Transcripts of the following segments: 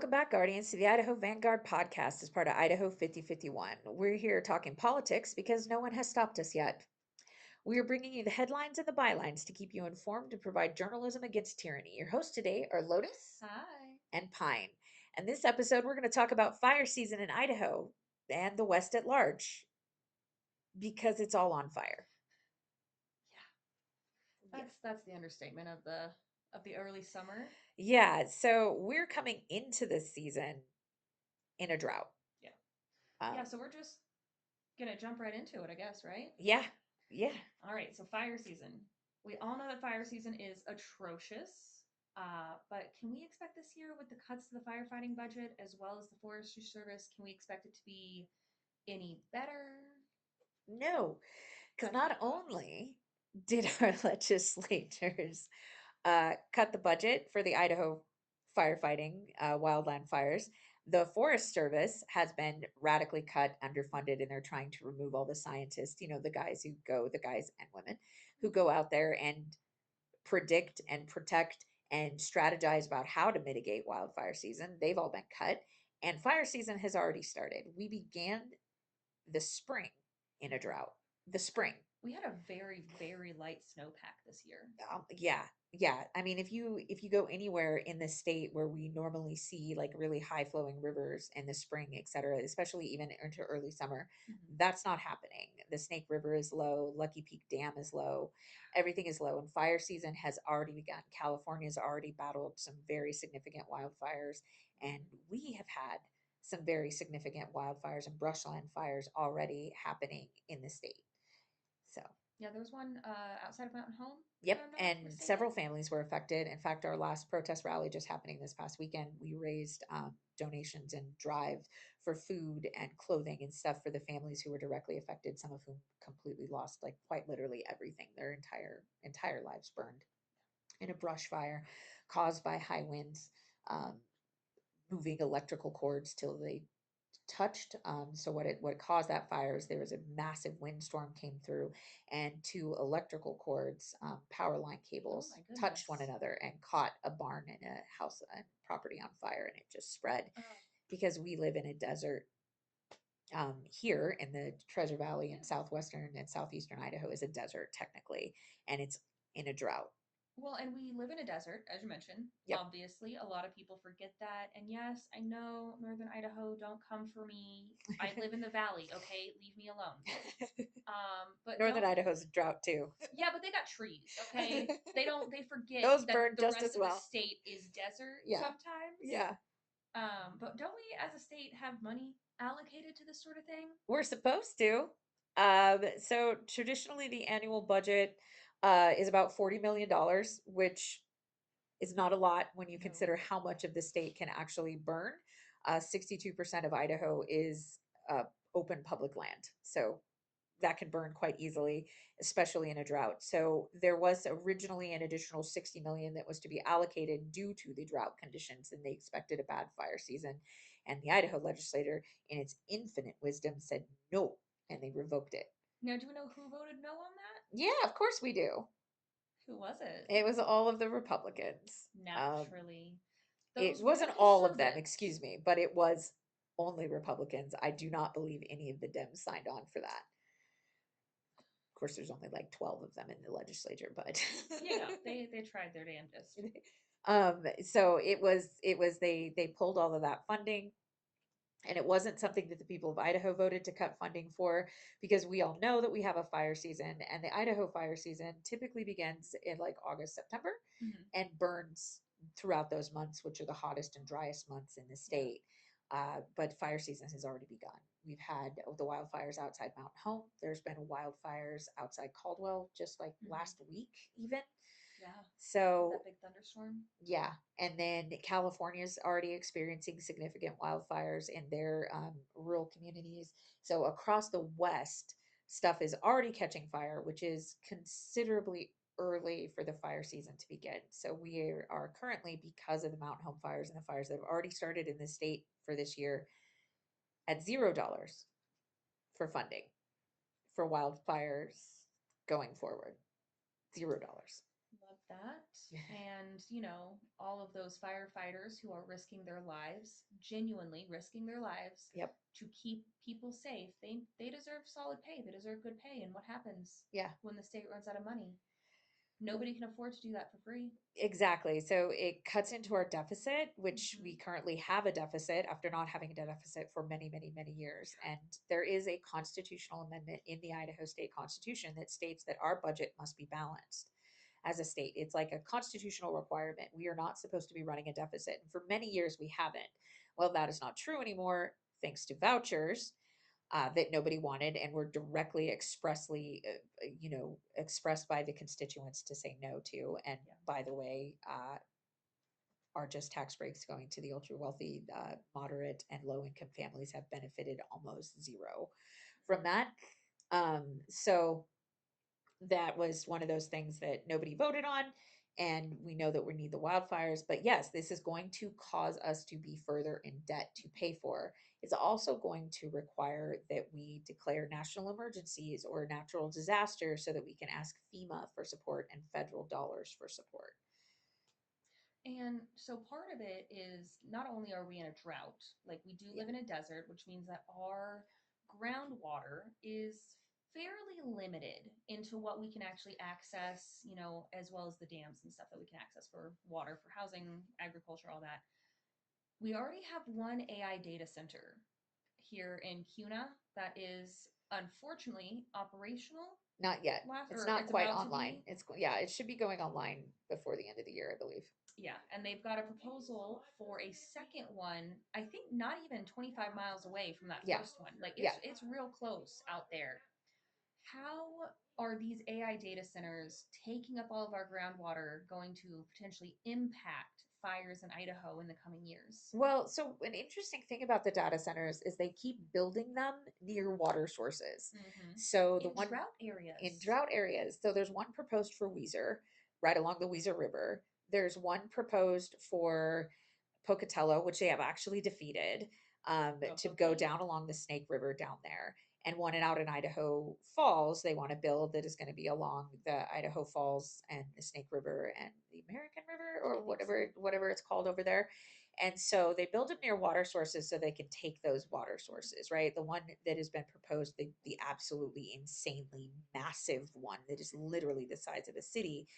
Welcome back, Guardians, to the Idaho Vanguard podcast as part of Idaho 5051. We're here talking politics because no one has stopped us yet. We are bringing you the headlines and the bylines to keep you informed and provide journalism against tyranny. Your hosts today are Lotus Hi. and Pine. And this episode, we're going to talk about fire season in Idaho and the West at large because it's all on fire. Yeah, that's the understatement of the early summer. Yeah, so we're coming into this season in a drought. Yeah. Um, Yeah, so we're just gonna jump right into it, I guess, right? yeah, yeah. All right, so fire season. We all know that fire season is atrocious. But can we expect this year with the cuts to the firefighting budget as well as the forestry service, can we expect it to be any better? No, because Touch not wood thoughts. only did our legislatures cut the budget for the Idaho firefighting wildland fires, the Forest Service has been radically cut, underfunded, and they're trying to remove all the scientists, the guys and women who go out there and predict and protect and strategize about how to mitigate wildfire season. They've all been cut, and fire season has already started. We began the spring in a drought. The spring. We had a very, very light snowpack this year. Yeah, yeah. I mean, if you go anywhere in the state where we normally see like really high flowing rivers in the spring, et cetera, especially even into early summer, Mhm. that's not happening. The Snake River is low, Lucky Peak Dam is low, everything is low, and fire season has already begun. California's already battled some very significant wildfires, and we have had some very significant wildfires and brushland fires already happening in the state. So, Yeah, there was one outside of Mountain Home, if yep, I'm not and mistaken. several families were affected. In fact, our last protest rally just happening this past weekend, we raised donations and drive for food and clothing and stuff for the families who were directly affected. Some of whom completely lost, like quite literally everything. Their entire lives burned in a brush fire caused by high winds, um, moving electrical cords till they touched. So what caused that fire is there was a massive windstorm came through, and two electrical cords, power line Oh cables, my touched one goodness. another and caught a barn and a house and property on fire, and it just spread Oh, because we live in a desert. Here in the Treasure Valley yeah. in southwestern and southeastern Idaho is a desert technically, and it's in a drought. Well, and we live in a desert, as you mentioned. Yep. Obviously, a lot of people forget that. And yes, I know Northern Idaho, don't come for me. I live in the valley, okay? Leave me alone. But Northern don't, Idaho's a drought too. yeah, but they got trees, okay? They forget Those that burn the just rest as of the well. state is desert Yeah. sometimes. Yeah. But don't we as a state have money allocated to this sort of thing? We're supposed to. So traditionally, the annual budget is about $40 million, which is not a lot when you No. consider how much of the state can actually burn. 62% of Idaho is open public land. So that can burn quite easily, especially in a drought. So there was originally an additional 60 million that was to be allocated due to the drought conditions, and they expected a bad fire season. And the Idaho legislature, in its infinite wisdom, said no, and they revoked it. Now, do we know who voted no on that? Yeah, of course we do. Who was it? It was all of the Republicans. Naturally. It Those wasn't rule all of them, excuse servants. me, but it was only Republicans. I do not believe any of the Dems signed on for that. Of course, there's only like 12 of them in the legislature, but You know, they tried their damnedest. so it was they pulled all of that funding, and it wasn't something that the people of Idaho voted to cut funding for, because we all know that we have a fire season, and the Idaho fire season typically begins in like August, September, Mm-hmm. and burns throughout those months, which are the hottest and driest months in the Yeah. state. But fire season has already begun. We've had the wildfires outside Mountain Home. There's been wildfires outside Caldwell just like Mm-hmm. last week, even. Yeah. With So that big thunderstorm. yeah, and then California is already experiencing significant wildfires in their rural communities. So across the West, stuff is already catching fire, which is considerably early for the fire season to begin. So we are currently, because of the Mountain Home fires and the fires that have already started in the state for this year, at $0 for funding for wildfires going forward. $0. that. And, all of those firefighters who are risking their lives, genuinely risking their lives Yep. to keep people safe, they deserve solid pay. They deserve good pay. And what happens Yeah. when the state runs out of money? Nobody can afford to do that for free. Exactly. So it cuts into our deficit, which we Mm-hmm. currently have a deficit after not having a deficit for many, many, many years. And there is a constitutional amendment in the Idaho State Constitution that states that our budget must be balanced as a state. It's like a constitutional requirement. We are not supposed to be running a deficit. And for many years, we haven't. Well, that is not true anymore, thanks to vouchers that nobody wanted and were directly expressly, expressed by the constituents to say no to. And Yeah. by the way, are just tax breaks going to the ultra wealthy, moderate, and low income families have benefited almost zero from that. So that was one of those things that nobody voted on. And we know that we need the wildfires. But yes, this is going to cause us to be further in debt to pay for. It's also going to require that we declare national emergencies or natural disasters so that we can ask FEMA for support and federal dollars for support. And so part of it is not only are we in a drought, like we do Yeah. live in a desert, which means that our groundwater is fairly limited into what we can actually access, as well as the dams and stuff that we can access for water, for housing, agriculture, all that. We already have one AI data center here in Cuna that is unfortunately operational Not yet. last, It's or not it's quite about to online. be. Yeah, it should be going online before the end of the year, I believe. Yeah, and they've got a proposal for a second one. I think not even 25 miles away from that Yeah. first one. Like Yeah. it's real close out there. How are these AI data centers taking up all of our groundwater going to potentially impact fires in Idaho in the coming years? Well, so an interesting thing about the data centers is they keep building them near water sources. Mm-hmm. So the In one drought in areas. drought areas, so there's one proposed for Weiser, right along the Weiser River. There's one proposed for Pocatello, which they have actually defeated, Go to go Pokey. down along the Snake River down there. And one out in Idaho Falls, they want to build that is going to be along the Idaho Falls and the Snake River and the American River or I think whatever so. whatever it's called over there. And so they build them near water sources so they can take those water sources, right? The one that has been proposed, the absolutely insanely massive one that is literally the size of a city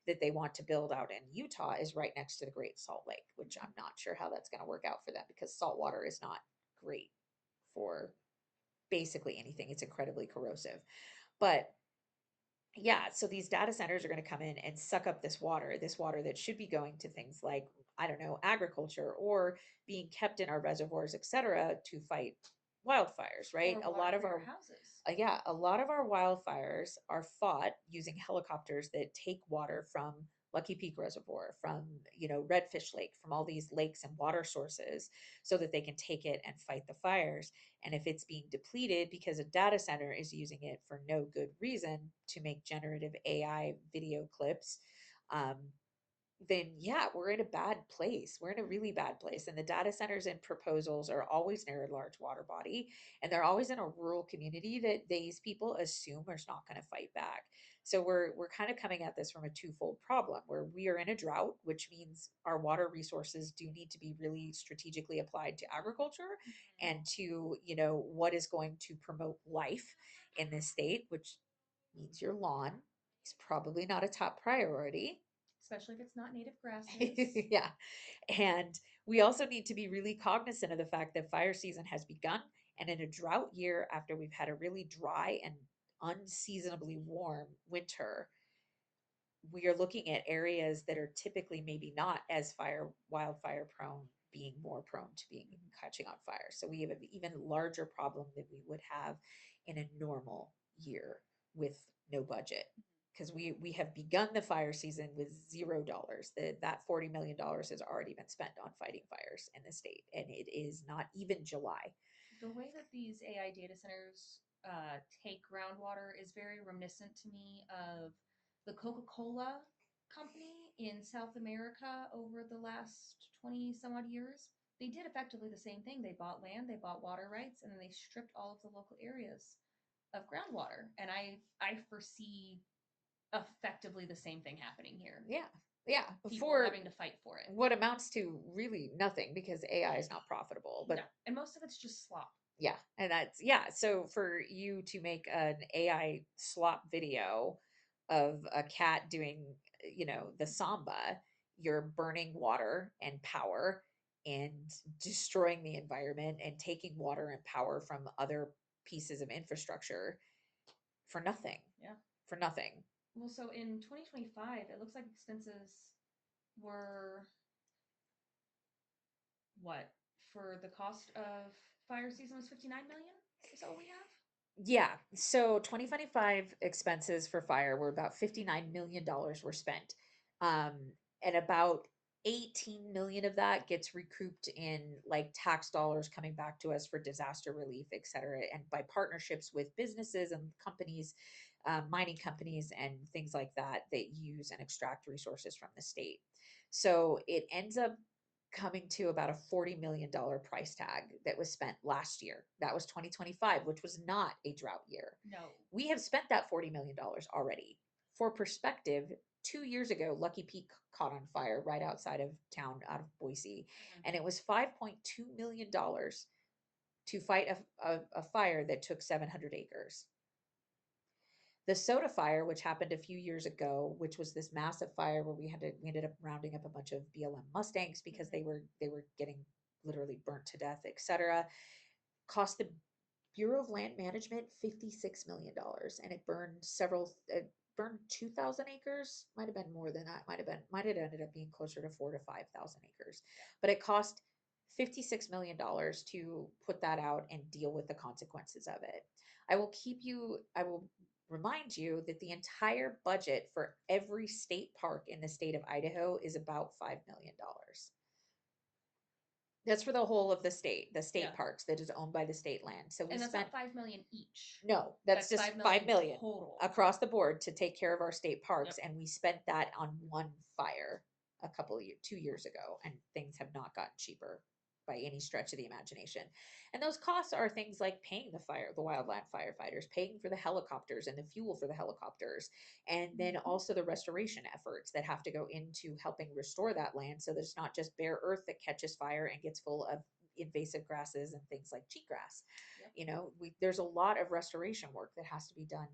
that they want to build out in Utah is right next to the Great Salt Lake, which I'm not sure how that's going to work out for them because salt water is not great for basically anything. It's incredibly corrosive. But yeah, so these data centers are going to come in and suck up this water that should be going to things like, I don't know, agriculture or being kept in our reservoirs, et cetera, to fight wildfires, right? Or A water lot of for your our houses. yeah, a lot of our wildfires are fought using helicopters that take water from Lucky Peak Reservoir, from, Redfish Lake, from all these lakes and water sources so that they can take it and fight the fires. And if it's being depleted because a data center is using it for no good reason to make generative AI video clips, um, then yeah, we're in a bad place. We're in a really bad place. And the data centers and proposals are always near a large water body, and they're always in a rural community that these people assume is not going to fight back. So we're kind of coming at this from a twofold problem where we are in a drought, which means our water resources do need to be really strategically applied to agriculture Mm-hmm. and to, what is going to promote life in this state, which means your lawn is probably not a top priority. Especially if it's not native grasses. Yeah. And we also need to be really cognizant of the fact that fire season has begun. And in a drought year, after we've had a really dry and unseasonably warm winter, we are looking at areas that are typically maybe not as wildfire prone being more prone to being catching on fire. So we have an even larger problem than we would have in a normal year with no budget because we have begun the fire season with $0. That $40 million has already been spent on fighting fires in the state, and it is not even July. The way that these AI data centers take groundwater is very reminiscent to me of the Coca-Cola company in South America over the last 20 some odd years. They did effectively the same thing. They bought land, they bought water rights, and then they stripped all of the local areas of groundwater. And I foresee effectively the same thing happening here. Yeah. Yeah. People For having to fight for it. what amounts to really nothing because AI is not profitable. No, But and most of it's just slop. yeah, and that's yeah. So for you to make an AI slop video of a cat doing, the samba, you're burning water and power and destroying the environment and taking water and power from other pieces of infrastructure for nothing. Yeah. For nothing. Well, so in 2025, it looks like expenses were what for the cost of fire season was 59 million. Is that what we have? Yeah. So 2025 expenses for fire were about $59 million were spent. Um, and about 18 million of that gets recouped in like tax dollars coming back to us for disaster relief, et cetera, and by partnerships with businesses and companies, mining companies, and things like that that use and extract resources from the state. So it ends up coming to about a $40 million price tag that was spent last year. That was 2025, which was not a drought year. No. We have spent that $40 million already. For perspective, 2 years ago, Lucky Peak caught on fire right outside of town, out of Boise, and it was $5.2 million to fight a fire that took 700 acres. The soda fire, which happened a few years ago, which was this massive fire where we ended up rounding up a bunch of BLM Mustangs because they were getting literally burnt to death, etc., cost the Bureau of Land Management $56 million, and it burned 2,000 acres. Might have been more than that. Might have ended up being closer to 4 to 5,000 acres. But it cost $56 million to put that out and deal with the consequences of it. I will remind you that the entire budget for every state park in the state of Idaho is about $5 million. That's for the whole of the state Yeah. parks that is owned by the state land. So we And that's spent not 5 million each. no, that's That's just 5 million 5 million total. across the board to take care of our state parks, Yep. and we spent that on one fire a couple of years, 2 years ago, and things have not gotten cheaper by any stretch of the imagination. And those costs are things like paying the wildland firefighters, paying for the helicopters and the fuel for the helicopters, and then also the restoration efforts that have to go into helping restore that land so that it's not just bare earth that catches fire and gets full of invasive grasses and things like cheatgrass. Yep. There's a lot of restoration work that has to be done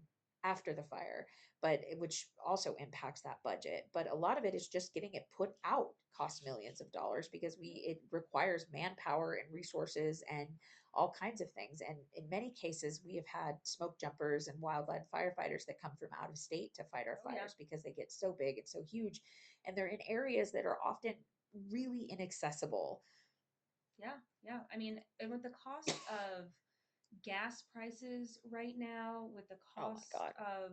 after the fire, but which also impacts that budget. But a lot of it is just getting it put out costs millions of dollars because it requires manpower and resources and all kinds of things. And in many cases, we have had smoke jumpers and wildland firefighters that come from out of state to fight our fires because they get so big and so huge, and they're in areas that are often really inaccessible. Yeah, yeah. I mean, and with the cost of gas prices right now, with the Oh my cost God. of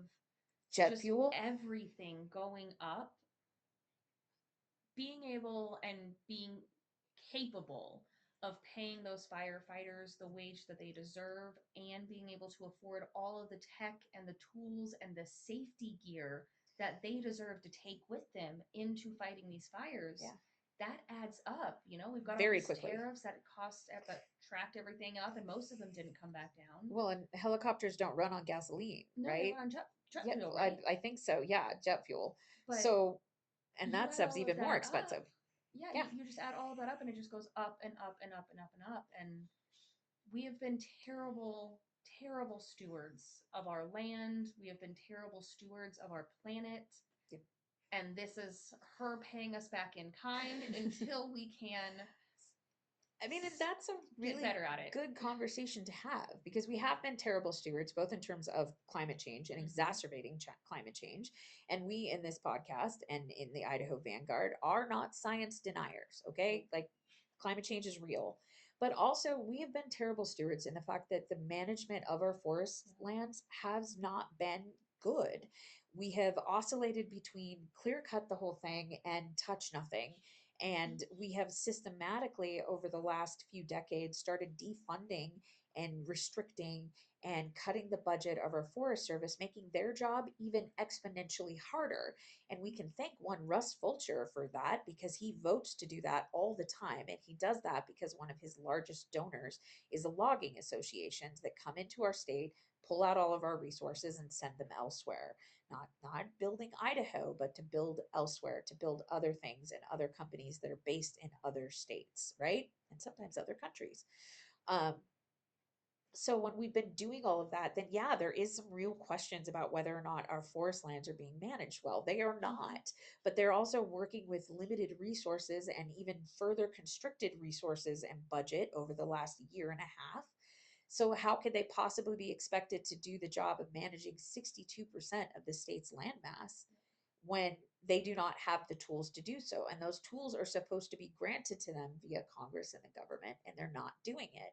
Jet just fuel? everything going up, being able and being capable of paying those firefighters the wage that they deserve and being able to afford all of the tech and the tools and the safety gear that they deserve to take with them into fighting these fires. Yeah. That adds up. We've got all Very these quickly. tariffs that cost that tracked everything up, and most of them didn't come back down. Well, and helicopters don't run on gasoline, No, they right? run on jet Yeah, fuel, right? I think so. Yeah, jet fuel. But So, and you that add stuff's all of even more that expensive. up. Yeah, Yeah. you just add all of that up, and it just goes up and up and up and up and up. And we have been terrible, terrible stewards of our land. We have been terrible stewards of our planet. Yep. And this is her paying us back in kind until we can I mean, and that's a get really better at it. good conversation to have because we have been terrible stewards, both in terms of climate change and exacerbating climate change. And we in this podcast and in the Idaho Vanguard are not science deniers, okay? Like climate change is real. But also, we have been terrible stewards in the fact that the management of our forest lands has not been good. We have oscillated between clear cut the whole thing and touch nothing, and we have systematically over the last few decades started defunding and restricting and cutting the budget of our Forest Service, making their job even exponentially harder. And we can thank one Russ Fulcher for that because he votes to do that all the time. And he does that because one of his largest donors is the logging associations that come into our state, pull out all of our resources and send them elsewhere. Not building Idaho, but to build elsewhere, to build other things and other companies that are based in other states, right? And sometimes other countries. Um, so when we've been doing all of that, then yeah, there is some real questions about whether or not our forest lands are being managed well. They are Mm-hmm. not, but they're also working with limited resources and even further constricted resources and budget over the last year and a half. So how could they possibly be expected to do the job of managing 62% of the state's landmass when they do not have the tools to do so? And those tools are supposed to be granted to them via Congress and the government, and they're not doing it.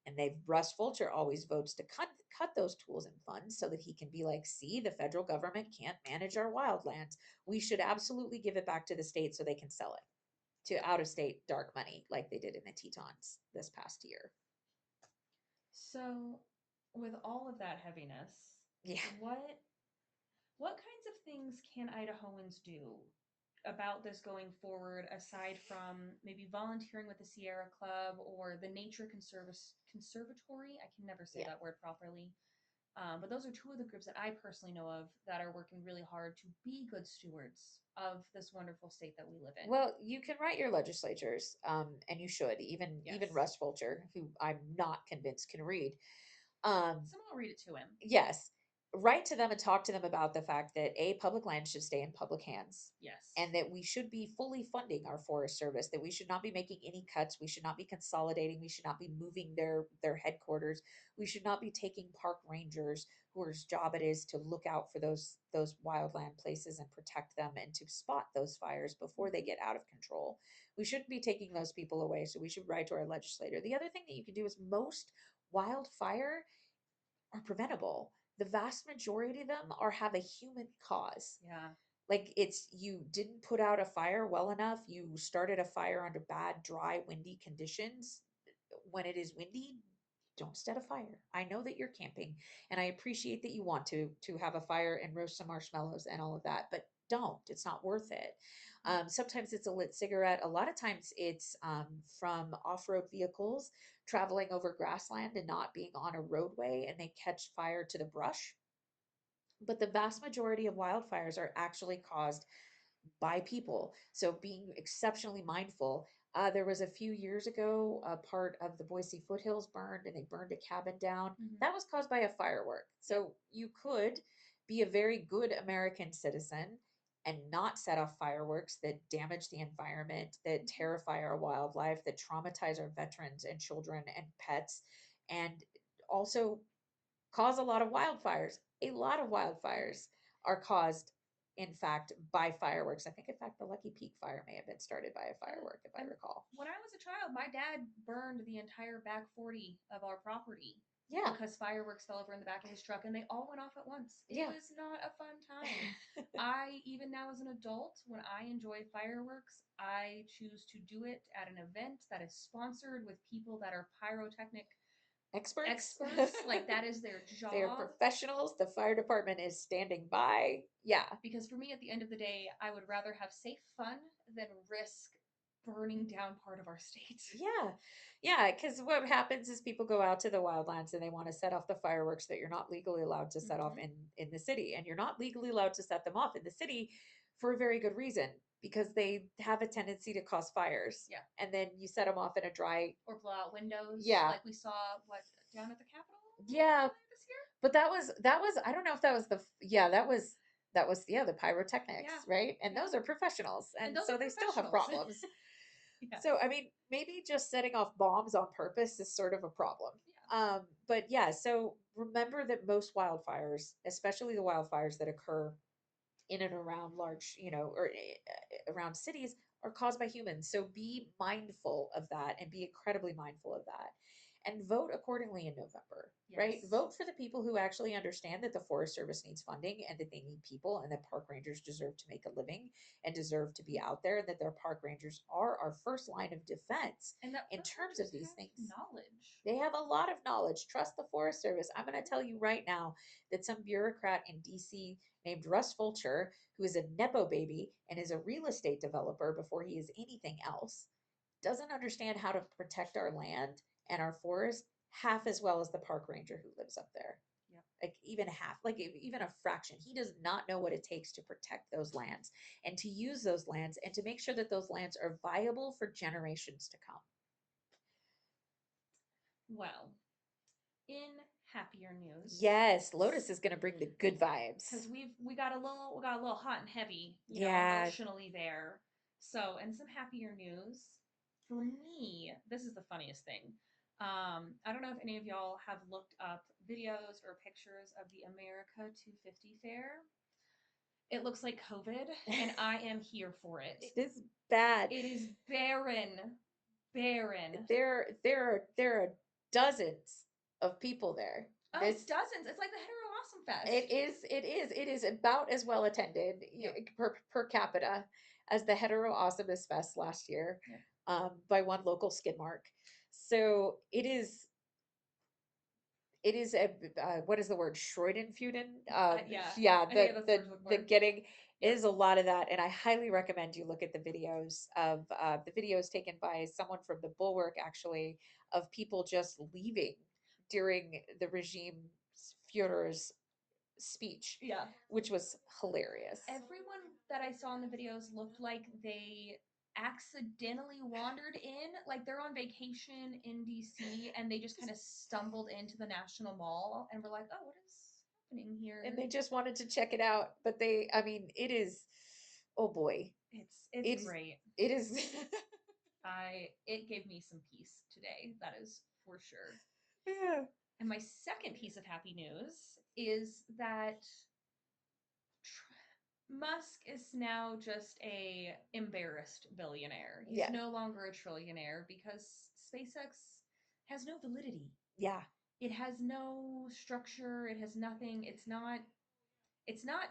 And they've Russ Fulcher always votes to cut those tools and funds so that he can be like, see, the federal government can't manage our wildlands. We should absolutely give it back to the state so they can sell it to out of state dark money like they did in the Tetons this past year. So, with all of that heaviness, Yeah. what what kinds of things can Idahoans do about this going forward, aside from maybe volunteering with the Sierra Club or the Conservatory? I can never say Yeah. that word properly. But those are two of the groups that I personally know of that are working really hard to be good stewards of this wonderful state that we live in. Well, you can write your legislatures, and you should. Even Yes. Russ Fulcher, who I'm not convinced can read, um, Someone will read it to him. yes, write to them and talk to them about the fact that a public land should stay in public hands, Yes. and that we should be fully funding our Forest Service. That we should not be making any cuts. We should not be consolidating. We should not be moving their headquarters. We should not be taking park rangers whose job it is to look out for those wildland places and protect them and to spot those fires before they get out of control. We shouldn't be taking those people away. So we should write to our legislator. The other thing that you can do is most wildfire are preventable. The vast majority of them are have a human cause. Yeah. Like it's you didn't put out a fire well enough, you started a fire under bad, dry, windy conditions. When it is windy, don't start a fire. I know that you're camping and I appreciate that you want to have a fire and roast some marshmallows and all of that, but don't. It's not worth it. Sometimes it's a lit cigarette. A lot of times it's from off-road vehicles traveling over grassland and not being on a roadway and they catch fire to the brush. But the vast majority of wildfires are actually caused by people. So being exceptionally mindful. There was a few years ago, a part of the Boise foothills burned and they burned a cabin down. Mm-hmm. That was caused by a firework. Yep. So you could be a very good American citizen and not set off fireworks that damage the environment, that Mm-hmm. terrify our wildlife, that traumatize our veterans and children and pets, and also cause a lot of wildfires. A lot of wildfires are caused, in fact, by fireworks. I think, in fact, the Lucky Peak fire may have been started by a Yeah. firework, if I And recall. when I was a child, my dad burned the entire back 40 of our property Yeah, because fireworks fell over in the back of his truck and they all went off at once. It yeah. was not a fun time. I, even now as an adult, when I enjoy fireworks, I choose to do it at an event that is sponsored with people that are pyrotechnic Experts. experts. Like, that is their They are job. professionals. The fire department is standing by. Yeah, Because for me, at the end of the day, I would rather have safe fun than risk burning down part of our state. yeah, yeah. Because what happens is people go out to the wildlands and they want to set off the fireworks that you're not legally allowed to set off Mm-hmm. in the city, and you're not legally allowed to set them off in the city for a very good reason because they have a tendency to cause fires. Yeah. And then you set them off in a dry. Or blow out windows, Yeah, like we saw what down at the Capitol yeah. earlier this year. But that was I don't know if that was the yeah that was yeah the pyrotechnics, Yeah, right? And yeah, those are professionals, and and those so are they still have professionals. problems. Yes. So, I mean, maybe just setting off bombs on purpose is sort of a problem. Yeah. But yeah, so remember that most wildfires, especially the wildfires that occur in and around large, or around cities, are caused by humans. So be mindful of that and be incredibly mindful of that. and vote accordingly in November, right? Yes. Vote for the people who actually understand that the Forest Service needs funding and that they need people and that park rangers deserve to make a living and deserve to be out there, and that their park rangers are our first line of defense And that in park terms of rangers these things. have knowledge. They have a lot of knowledge. Trust the Forest Service. I'm going to tell you right now that some bureaucrat in DC named Russ Fulcher, who is a Nepo baby and is a real estate developer before he is anything else, doesn't understand how to protect our land and our forest half as well as the park ranger who lives up there. Yep. Like even half, like even a fraction. He does not know what it takes to protect those lands and to use those lands and to make sure that those lands are viable for generations to come. Well, in happier news, Yes, Lotus is going to bring the good vibes. because we got a little hot and heavy, Yeah. emotionally there. So, and some happier news for me. This is the funniest thing. I don't know if any of y'all have looked up videos or pictures of the America 250 fair. It looks like COVID, and I am here for it. It is bad. It is barren, barren. There are dozens of people there. Oh, This dozens. It's like the Hetero Awesome Fest. it is about as well attended Yep. per capita as the Hetero Awesomeness Fest last year, Yep. by one local skid mark. So it is a what is the word, Freudenfuden? Yeah, Yeah, I think that's the word I'm the looking for. getting Yep. is a lot of that, and I highly recommend you look at the videos of the videos taken by someone from the Bulwark, actually, of people just leaving during the regime Führer's speech, Yeah. which was hilarious. Everyone that I saw in the videos looked like they accidentally wandered in, like they're on vacation in DC and they just kind of stumbled into the National Mall and were like, "Oh, what is happening here?" And they just wanted to check it out, but I mean, it is, oh boy, It's it great. it is. It gave me some peace today. That is for sure. Yeah. And my second piece of happy news is that Musk is now just a embarrassed billionaire. He's Yeah. no longer a trillionaire because SpaceX has no validity. Yeah. It has no structure, it has nothing. It's not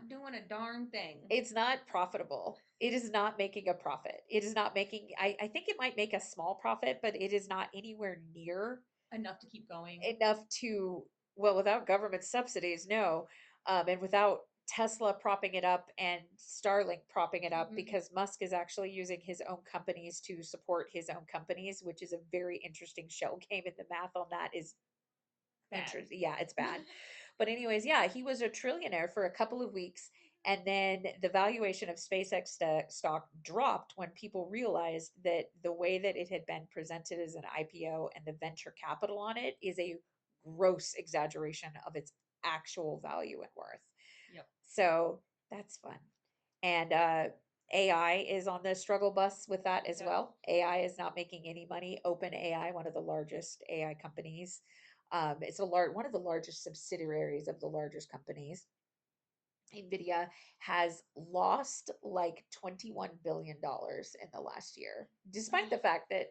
doing a darn thing. It's not profitable. It is not making a profit. It is not making, I think it might make a small profit, but it is not anywhere near Enough to keep going. enough to, well, without government subsidies, no. And without Tesla propping it up and Starlink propping it up, Mhm. because Musk is actually using his own companies to support his own companies, which is a very interesting shell game. And the math on that is Bad. interesting. Yeah, it's bad. But anyways, yeah, he was a trillionaire for a couple of weeks, and then the valuation of SpaceX stock dropped when people realized that the way that it had been presented as an IPO and the venture capital on it is a gross exaggeration of its actual value and worth. Yep. So that's fun. And AI is on the struggle bus with that as Yep. well. AI is not making any money. Open AI, one of the largest AI companies, it's one of the largest subsidiaries of the largest companies. Nvidia has lost like $21 billion in the last year, despite the fact that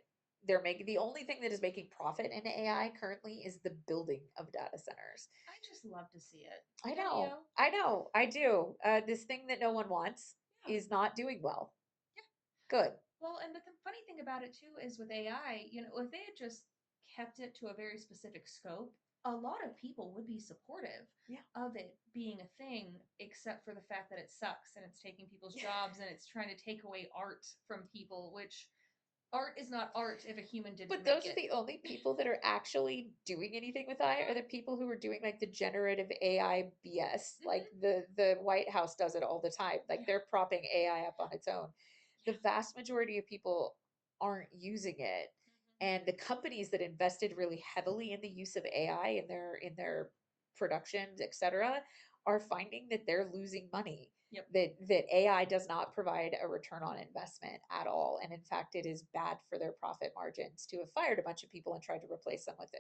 they're making, the only thing that is making profit in AI currently is the building of data centers. I just love to see it. I Don't you? know, I know, I do. This thing that no one wants Yeah. is not doing well. Yeah. Good. Well, and but the funny thing about it too is with AI, if they had just kept it to a very specific scope, a lot of people would be supportive Yeah. of it being a thing, except for the fact that it sucks and it's taking people's jobs and it's trying to take away art from people, which art is not art if a human didn't But make those are it. the only people that are actually doing anything with AI, are the people who are doing like the generative AI BS. Like the White House does it all the time. Like Yeah. they're propping AI up on its own. The Yeah. vast majority of people aren't using it. And the companies that invested really heavily in the use of AI in their productions, etc., are finding that they're losing money. Yep. That AI does not provide a return on investment at all, and in fact, it is bad for their profit margins to have fired a bunch of people and tried to replace them with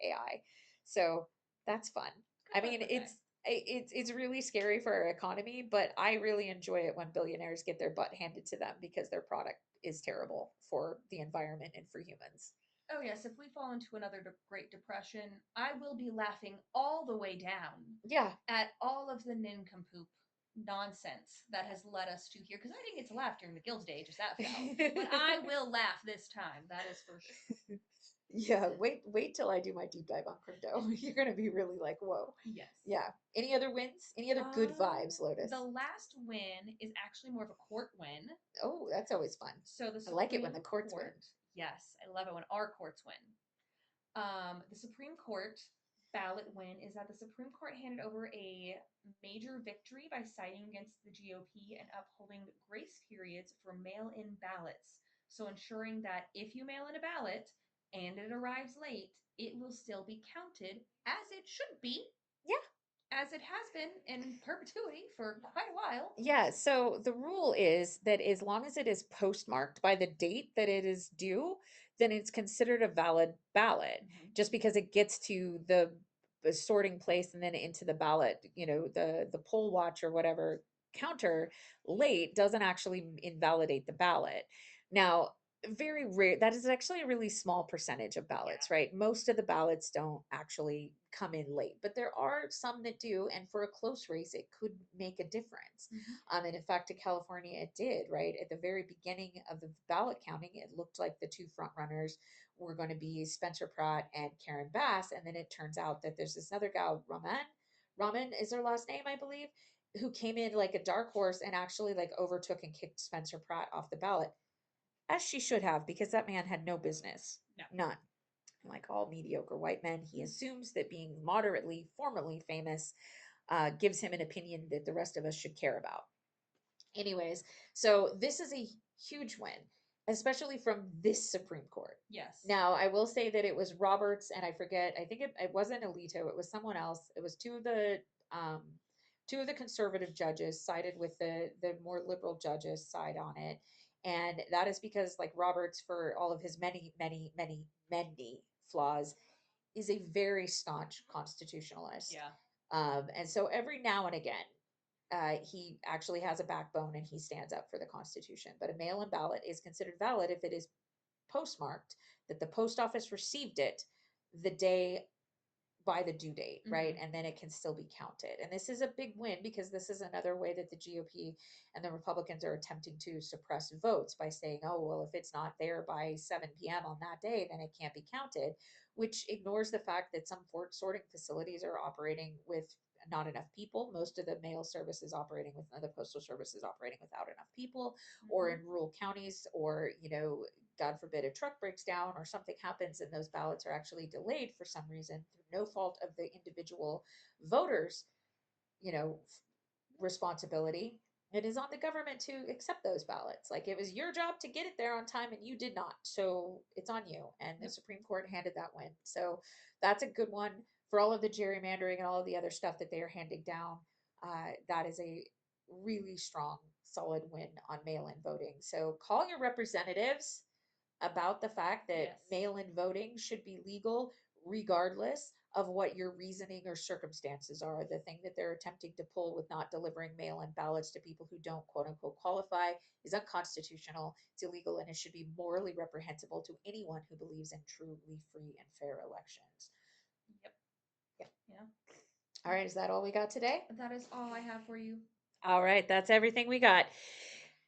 AI. So that's fun. Good I luck mean, with that. it's really scary for our economy, but I really enjoy it when billionaires get their butt handed to them because their product is terrible for the environment and for humans. Oh, yes, if we fall into another Great Depression, I will be laughing all the way down Yeah. at all of the nincompoop nonsense that has led us to here. Because I didn't get to laugh during the Gilded Age as that fell. But I will laugh this time. That is for sure. Yeah, wait till I do my deep dive on crypto. You're gonna be really like, whoa. Yes. Yeah. Any other wins? Any other good vibes, Lotus? The last win is actually more of a court win. Oh, that's always fun. So the I like it when Supreme the courts win. Court, yes, I love it when our courts win. The Supreme Court ballot win is that the Supreme Court handed over a major victory by siding against the GOP and upholding grace periods for mail in ballots. So, ensuring that if you mail in a ballot and it arrives late, it will still be counted as it should be, Yeah. as it has been in perpetuity for quite a while. Yeah, so the rule is that as long as it is postmarked by the date that it is due, then it's considered a valid ballot. Mhm. Just because it gets to the sorting place and then into the ballot, the poll watch or whatever counter late doesn't actually invalidate the ballot. Now, very rare, that is actually a really small percentage of ballots, Yeah. right? Most of the ballots don't actually come in late, but there are some that do, and for a close race it could make a difference. Mhm. And in fact, in California it did, right? At the very beginning of the ballot counting, it looked like the two front runners were going to be Spencer Pratt and Karen Bass, and then it turns out that there's this other gal, Raman is her last name, I believe, who came in like a dark horse and actually like overtook and kicked Spencer Pratt off the ballot, as she should have, because that man had no business. No. None. Like all mediocre white men, he assumes that being moderately, formally famous gives him an opinion that the rest of us should care about. Anyways, so this is a huge win, especially from this Supreme Court. Yes. Now, I will say that it was Roberts, and I forget, I think it wasn't Alito, it was someone else. It was um, two of the conservative judges sided with the more liberal judges side on it. And that is because, like, Roberts, for all of his many, many, many, many flaws, is a very staunch constitutionalist. Yeah. And so every now and again, he actually has a backbone and he stands up for the Constitution. But a mail in ballot is considered valid if it is postmarked that the post office received it the day by the due date, right? Mhm. And then it can still be counted. And this is a big win because this is another way that the GOP and the Republicans are attempting to suppress votes by saying, oh, well, if it's not there by 7 p.m. on that day, then it can't be counted, which ignores the fact that some sorting facilities are operating with not enough people. Most of the mail service is operating with the postal service is operating without enough people, or Mhm. in rural counties, or God forbid, a truck breaks down or something happens and those ballots are actually delayed for some reason through no fault of the individual voters, you know, responsibility. It is on the government to accept those ballots. Like, it was your job to get it there on time and you did not. So it's on you. And the Yep. Supreme Court handed that win. So that's a good one for all of the gerrymandering and all of the other stuff that they are handing down. That is a really strong, solid win on mail in voting. So call your representatives about the fact that Yes. mail in voting should be legal regardless of what your reasoning or circumstances are. The thing that they're attempting to pull with not delivering mail in ballots to people who don't quote unquote qualify is unconstitutional, it's illegal, and it should be morally reprehensible to anyone who believes in truly free and fair elections. Yep. Yeah. Yeah. All right, is that all we got today? That is all I have for you. All right, that's everything we got.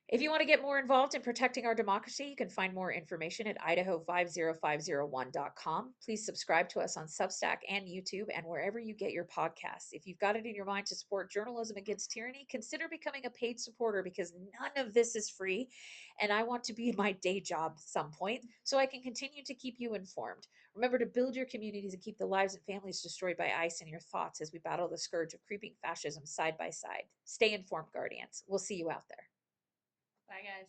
If you want to get more involved in protecting our democracy, you can find more information at idaho50501.com. Please subscribe to us on Substack and YouTube and wherever you get your podcasts. If you've got it in your mind to support journalism against tyranny, consider becoming a paid supporter because none of this is free. And I want to be in my day job at some point so I can continue to keep you informed. Remember to build your communities and keep the lives and families destroyed by ICE in your thoughts as we battle the scourge of creeping fascism side by side. Stay informed, Guardians. We'll see you out there. Bye, guys.